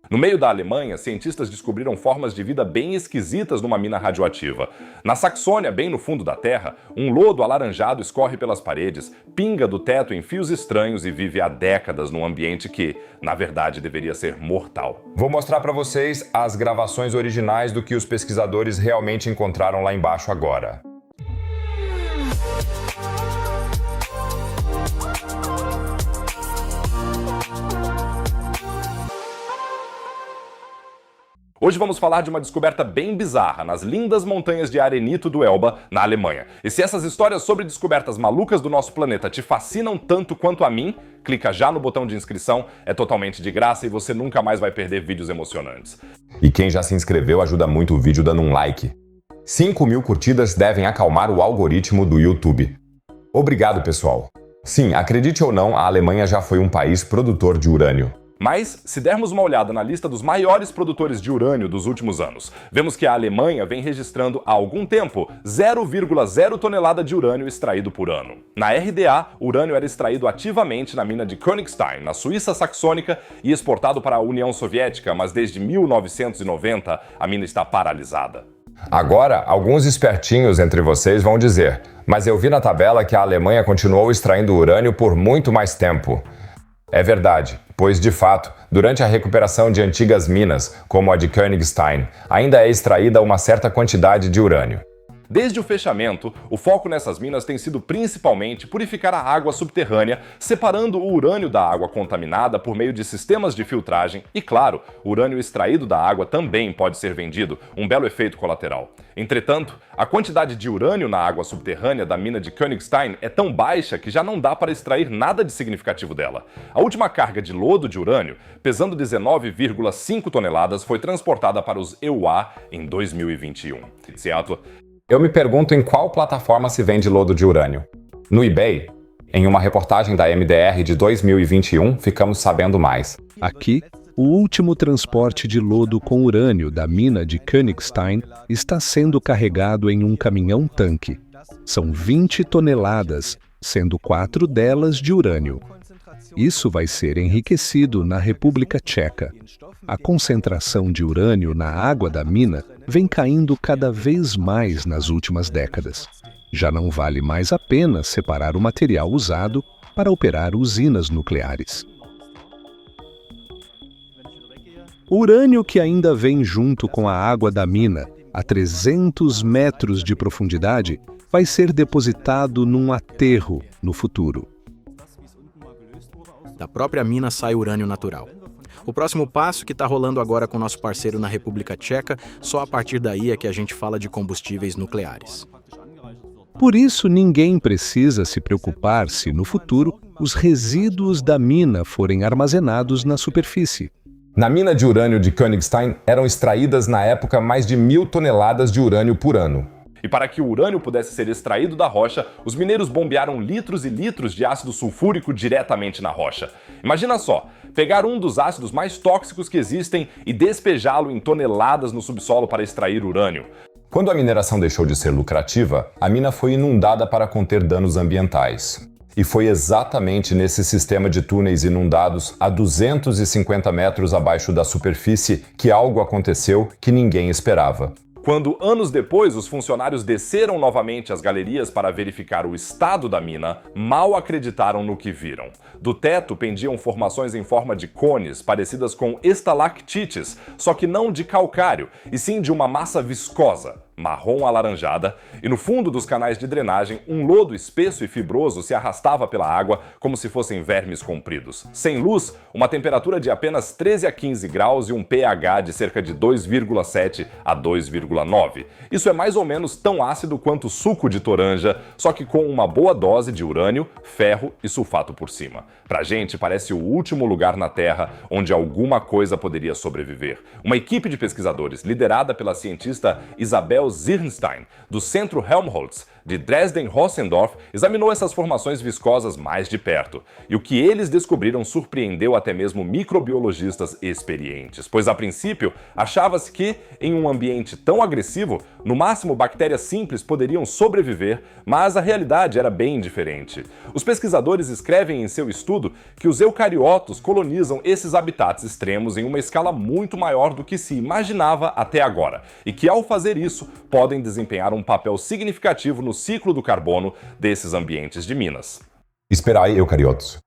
No meio da Alemanha, cientistas descobriram formas de vida bem esquisitas numa mina radioativa. Na Saxônia, bem no fundo da Terra, um lodo alaranjado escorre pelas paredes, pinga do teto em fios estranhos e vive há décadas num ambiente que, na verdade, deveria ser mortal. Vou mostrar para vocês as gravações originais do que os pesquisadores realmente encontraram lá embaixo agora. Hoje vamos falar de uma descoberta bem bizarra nas lindas montanhas de arenito do Elba, na Alemanha. E se essas histórias sobre descobertas malucas do nosso planeta te fascinam tanto quanto a mim, clica já no botão de inscrição, é totalmente de graça e você nunca mais vai perder vídeos emocionantes. E quem já se inscreveu ajuda muito o vídeo dando um like. 5.000 curtidas devem acalmar o algoritmo do YouTube. Obrigado, pessoal. Sim, acredite ou não, a Alemanha já foi um país produtor de urânio. Mas, se dermos uma olhada na lista dos maiores produtores de urânio dos últimos anos, vemos que a Alemanha vem registrando há algum tempo 0,0 tonelada de urânio extraído por ano. Na RDA, o urânio era extraído ativamente na mina de Königstein, na Suíça saxônica, e exportado para a União Soviética, mas desde 1990 a mina está paralisada. Agora, alguns espertinhos entre vocês vão dizer, mas eu vi na tabela que a Alemanha continuou extraindo urânio por muito mais tempo. É verdade, pois de fato, durante a recuperação de antigas minas, como a de Königstein, ainda é extraída uma certa quantidade de urânio. Desde o fechamento, o foco nessas minas tem sido principalmente purificar a água subterrânea, separando o urânio da água contaminada por meio de sistemas de filtragem e, claro, o urânio extraído da água também pode ser vendido, um belo efeito colateral. Entretanto, a quantidade de urânio na água subterrânea da mina de Königstein é tão baixa que já não dá para extrair nada de significativo dela. A última carga de lodo de urânio, pesando 19,5 toneladas, foi transportada para os EUA em 2021. Certo? Eu me pergunto em qual plataforma se vende lodo de urânio. No eBay? Em uma reportagem da MDR de 2021, ficamos sabendo mais. Aqui, o último transporte de lodo com urânio da mina de Königstein está sendo carregado em um caminhão-tanque. São 20 toneladas, sendo 4 delas de urânio. Isso vai ser enriquecido na República Tcheca. A concentração de urânio na água da mina vem caindo cada vez mais nas últimas décadas. Já não vale mais a pena separar o material usado para operar usinas nucleares. O urânio que ainda vem junto com a água da mina, a 300 metros de profundidade, vai ser depositado num aterro no futuro. Da própria mina sai urânio natural. O próximo passo que está rolando agora com o nosso parceiro na República Tcheca, só a partir daí é que a gente fala de combustíveis nucleares. Por isso, ninguém precisa se preocupar se, no futuro, os resíduos da mina forem armazenados na superfície. Na mina de urânio de Königstein eram extraídas na época mais de 1.000 toneladas de urânio por ano. E para que o urânio pudesse ser extraído da rocha, os mineiros bombearam litros e litros de ácido sulfúrico diretamente na rocha. Imagina só, pegar um dos ácidos mais tóxicos que existem e despejá-lo em toneladas no subsolo para extrair urânio. Quando a mineração deixou de ser lucrativa, a mina foi inundada para conter danos ambientais. E foi exatamente nesse sistema de túneis inundados a 250 metros abaixo da superfície que algo aconteceu que ninguém esperava. Quando, anos depois, os funcionários desceram novamente as galerias para verificar o estado da mina, mal acreditaram no que viram. Do teto pendiam formações em forma de cones, parecidas com estalactites, só que não de calcário, e sim de uma massa viscosa, marrom alaranjada, e no fundo dos canais de drenagem, um lodo espesso e fibroso se arrastava pela água como se fossem vermes compridos. Sem luz, uma temperatura de apenas 13 a 15 graus e um pH de cerca de 2,7 a 2,9. Isso é mais ou menos tão ácido quanto suco de toranja, só que com uma boa dose de urânio, ferro e sulfato por cima. Pra gente, parece o último lugar na Terra onde alguma coisa poderia sobreviver. Uma equipe de pesquisadores, liderada pela cientista Isabel Zirnstein, do Centro Helmholtz, de Dresden-Rossendorf, examinou essas formações viscosas mais de perto. E o que eles descobriram surpreendeu até mesmo microbiologistas experientes, pois a princípio achava-se que, em um ambiente tão agressivo, no máximo bactérias simples poderiam sobreviver, mas a realidade era bem diferente. Os pesquisadores escrevem em seu estudo que os eucariotos colonizam esses habitats extremos em uma escala muito maior do que se imaginava até agora, e que ao fazer isso podem desempenhar um papel significativo no ciclo do carbono desses ambientes de minas. Espera aí, eucariotos.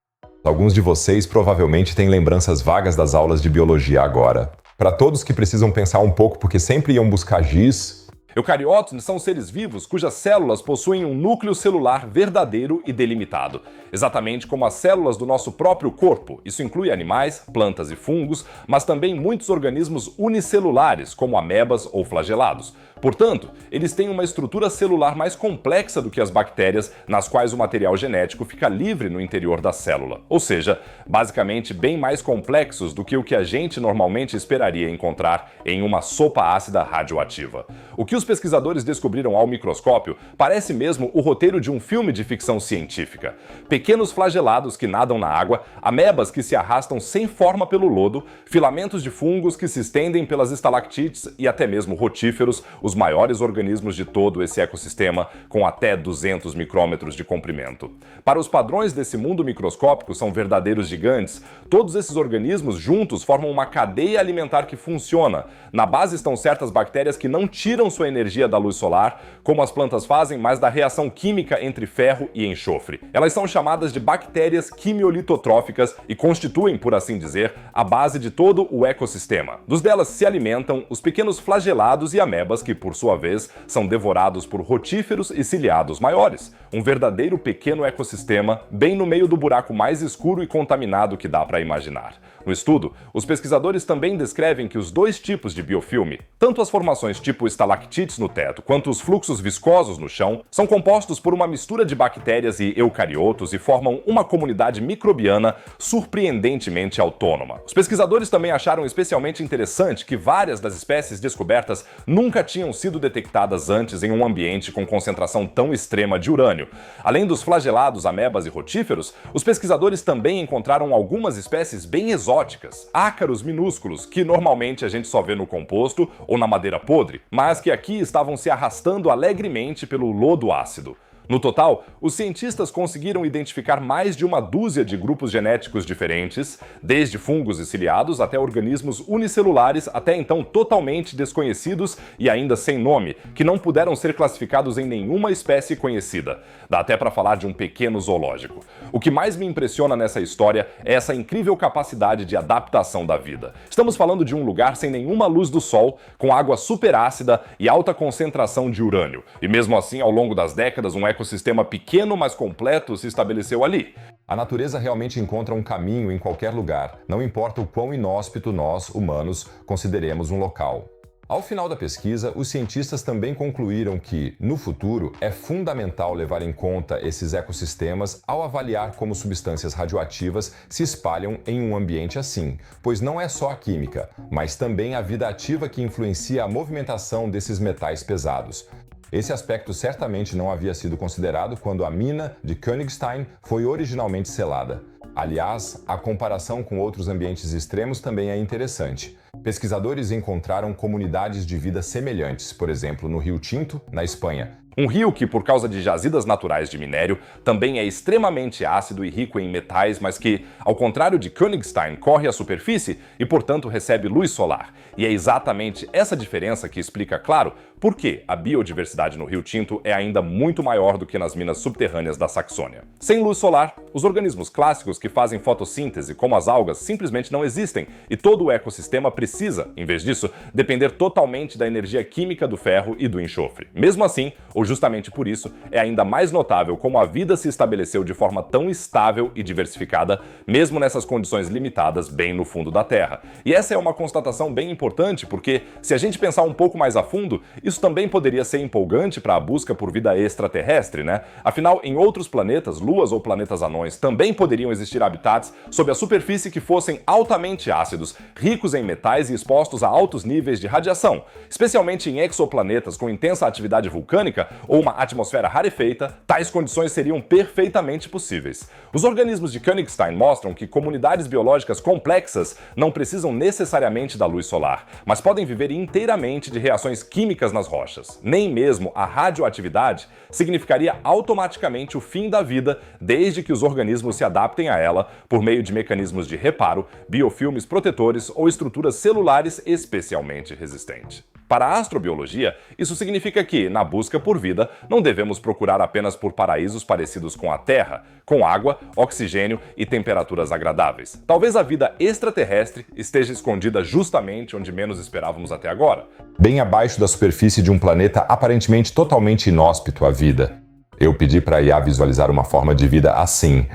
Alguns de vocês provavelmente têm lembranças vagas das aulas de biologia agora. Para todos que precisam pensar um pouco porque sempre iam buscar giz, eucariotos são seres vivos cujas células possuem um núcleo celular verdadeiro e delimitado, exatamente como as células do nosso próprio corpo. Isso inclui animais, plantas e fungos, mas também muitos organismos unicelulares, como amebas ou flagelados. Portanto, eles têm uma estrutura celular mais complexa do que as bactérias, nas quais o material genético fica livre no interior da célula. Ou seja, basicamente bem mais complexos do que o que a gente normalmente esperaria encontrar em uma sopa ácida radioativa. O que os pesquisadores descobriram ao microscópio parece mesmo o roteiro de um filme de ficção científica. Pequenos flagelados que nadam na água, amebas que se arrastam sem forma pelo lodo, filamentos de fungos que se estendem pelas estalactites e até mesmo rotíferos, os maiores organismos de todo esse ecossistema, com até 200 micrômetros de comprimento. Para os padrões desse mundo microscópico, são verdadeiros gigantes. Todos esses organismos juntos formam uma cadeia alimentar que funciona. Na base estão certas bactérias que não tiram sua energia da luz solar, como as plantas fazem, mas da reação química entre ferro e enxofre. Elas são chamadas de bactérias quimiolitotróficas e constituem, por assim dizer, a base de todo o ecossistema. Dos delas se alimentam os pequenos flagelados e amebas que, por sua vez, são devorados por rotíferos e ciliados maiores. Um verdadeiro pequeno ecossistema, bem no meio do buraco mais escuro e contaminado que dá para imaginar. No estudo, os pesquisadores também descrevem que os dois tipos de biofilme, tanto as formações tipo estalactites no teto quanto os fluxos viscosos no chão, são compostos por uma mistura de bactérias e eucariotos e formam uma comunidade microbiana surpreendentemente autônoma. Os pesquisadores também acharam especialmente interessante que várias das espécies descobertas nunca tinham sido detectadas antes em um ambiente com concentração tão extrema de urânio. Além dos flagelados, amebas e rotíferos, os pesquisadores também encontraram algumas espécies bem exóticas, ácaros minúsculos, que normalmente a gente só vê no composto ou na madeira podre, mas que aqui estavam se arrastando alegremente pelo lodo ácido. No total, os cientistas conseguiram identificar mais de uma dúzia de grupos genéticos diferentes, desde fungos e ciliados até organismos unicelulares até então totalmente desconhecidos e ainda sem nome, que não puderam ser classificados em nenhuma espécie conhecida. Dá até para falar de um pequeno zoológico. O que mais me impressiona nessa história é essa incrível capacidade de adaptação da vida. Estamos falando de um lugar sem nenhuma luz do sol, com água superácida e alta concentração de urânio. E mesmo assim, ao longo das décadas, um ecossistema pequeno, mas completo se estabeleceu ali. A natureza realmente encontra um caminho em qualquer lugar, não importa o quão inóspito nós, humanos, consideremos um local. Ao final da pesquisa, os cientistas também concluíram que, no futuro, é fundamental levar em conta esses ecossistemas ao avaliar como substâncias radioativas se espalham em um ambiente assim, pois não é só a química, mas também a vida ativa que influencia a movimentação desses metais pesados. Esse aspecto certamente não havia sido considerado quando a mina de Königstein foi originalmente selada. Aliás, a comparação com outros ambientes extremos também é interessante. Pesquisadores encontraram comunidades de vida semelhantes, por exemplo, no Rio Tinto, na Espanha. Um rio que, por causa de jazidas naturais de minério, também é extremamente ácido e rico em metais, mas que, ao contrário de Königstein, corre à superfície e, portanto, recebe luz solar. E é exatamente essa diferença que explica, claro, por que a biodiversidade no Rio Tinto é ainda muito maior do que nas minas subterrâneas da Saxônia. Sem luz solar, os organismos clássicos que fazem fotossíntese, como as algas, simplesmente não existem, e todo o ecossistema precisa, em vez disso, depender totalmente da energia química do ferro e do enxofre. Mesmo assim, ou justamente por isso, é ainda mais notável como a vida se estabeleceu de forma tão estável e diversificada, mesmo nessas condições limitadas bem no fundo da Terra. E essa é uma constatação bem importante, porque, se a gente pensar um pouco mais a fundo, isso também poderia ser empolgante para a busca por vida extraterrestre, né? Afinal, em outros planetas, luas ou planetas anões, também poderiam existir habitats sob a superfície que fossem altamente ácidos, ricos em metais e expostos a altos níveis de radiação. Especialmente em exoplanetas com intensa atividade vulcânica, ou uma atmosfera rarefeita, tais condições seriam perfeitamente possíveis. Os organismos de Königstein mostram que comunidades biológicas complexas não precisam necessariamente da luz solar, mas podem viver inteiramente de reações químicas nas rochas. Nem mesmo a radioatividade significaria automaticamente o fim da vida, desde que os organismos se adaptem a ela por meio de mecanismos de reparo, biofilmes protetores ou estruturas celulares especialmente resistentes. Para a astrobiologia, isso significa que, na busca por vida, não devemos procurar apenas por paraísos parecidos com a Terra, com água, oxigênio e temperaturas agradáveis. Talvez a vida extraterrestre esteja escondida justamente onde menos esperávamos até agora. Bem abaixo da superfície de um planeta aparentemente totalmente inóspito à vida. Eu pedi para a IA visualizar uma forma de vida assim.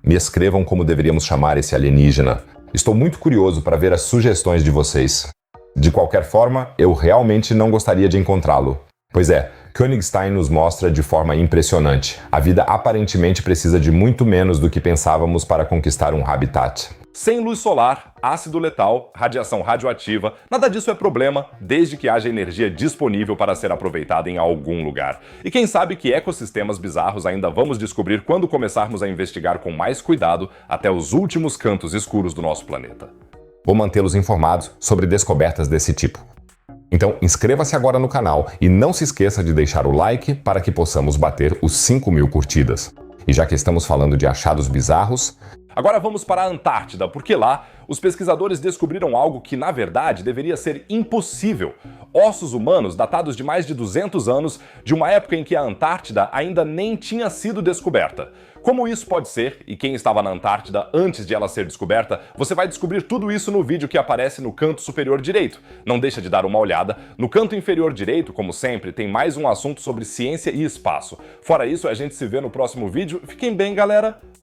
Me escrevam como deveríamos chamar esse alienígena. Estou muito curioso para ver as sugestões de vocês. De qualquer forma, eu realmente não gostaria de encontrá-lo. Pois é, Königstein nos mostra de forma impressionante. A vida aparentemente precisa de muito menos do que pensávamos para conquistar um habitat. Sem luz solar, ácido letal, radiação radioativa, nada disso é problema, desde que haja energia disponível para ser aproveitada em algum lugar. E quem sabe que ecossistemas bizarros ainda vamos descobrir quando começarmos a investigar com mais cuidado até os últimos cantos escuros do nosso planeta. Vou mantê-los informados sobre descobertas desse tipo. Então, inscreva-se agora no canal e não se esqueça de deixar o like para que possamos bater os 5.000 curtidas. E já que estamos falando de achados bizarros, agora vamos para a Antártida, porque lá os pesquisadores descobriram algo que, na verdade, deveria ser impossível. Ossos humanos datados de mais de 200 anos, de uma época em que a Antártida ainda nem tinha sido descoberta. Como isso pode ser, e quem estava na Antártida antes de ela ser descoberta, você vai descobrir tudo isso no vídeo que aparece no canto superior direito. Não deixa de dar uma olhada. No canto inferior direito, como sempre, tem mais um assunto sobre ciência e espaço. Fora isso, a gente se vê no próximo vídeo. Fiquem bem, galera!